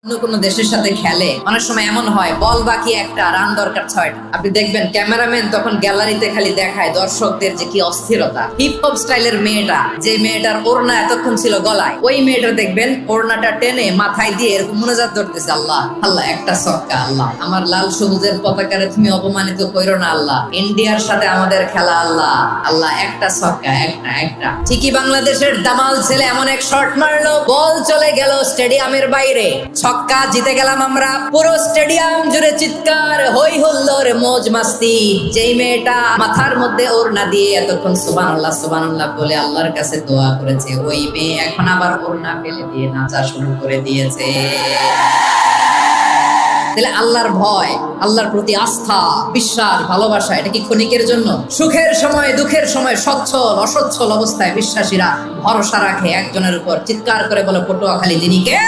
অন্য কোনো দেশের সাথে খেলে অনেক সময় এমন হয় বল বাকি একটা, রান দরকার 6টা। আপনি দেখবেন ক্যামেরাম্যান তখন গ্যালারিতে খালি দেখায় দর্শকদের যে কি অস্থিরতা। হিপ হপ স্টাইলের মেয়েটা, যে মেয়েটার ওড়না এতক্ষণ ছিল গলায়, ওই মেয়েটা দেখবেন ওড়নাটা টেনে মাথায় দিয়ে এরকম মোনাজাত ধরতেছে, আল্লাহ আল্লাহ একটা ছক্কা, আল্লাহ আমার লাল সবুজের পতাকারে তুমি অপমানিত কইরো না আল্লাহ, ইন্ডিয়ার সাথে আমাদের খেলা আল্লাহ আল্লাহ একটা ছক্কা, একটা ঠিকই বাংলাদেশের দামাল ছেলে এমন এক শট মারলো, বল চলে গেল স্টেডিয়ামের বাইরে, ছক্কা, জিতে গেলাম আমরা। পুরো স্টেডিয়াম জুড়ে চিৎকার, হই হুল্লোড়, মৌজ মাস্তি। যেই মেয়েটা মাথার মধ্যে ওড়না দিয়ে এতক্ষণ সুবহানাল্লাহ সুবহানাল্লাহ বলে আল্লাহর কাছে দোয়া করেছে, ওই মেয়ে এখন আবার ওড়না ফেলে দিয়ে নাচা শুরু করে দিয়েছে। তাহলে আল্লাহর ভয়, আল্লাহর প্রতি আস্থা, বিশ্বাস, ভালোবাসা, এটা কি ক্ষণিকের জন্য? সুখের সময় দুঃখের সময় সচ্ছল অসচ্ছল অবস্থায় বিশ্বাসীরা ভরসা রাখে একজনের উপর। চিৎকার করে বলে পটুয়াখালী তিনি কে?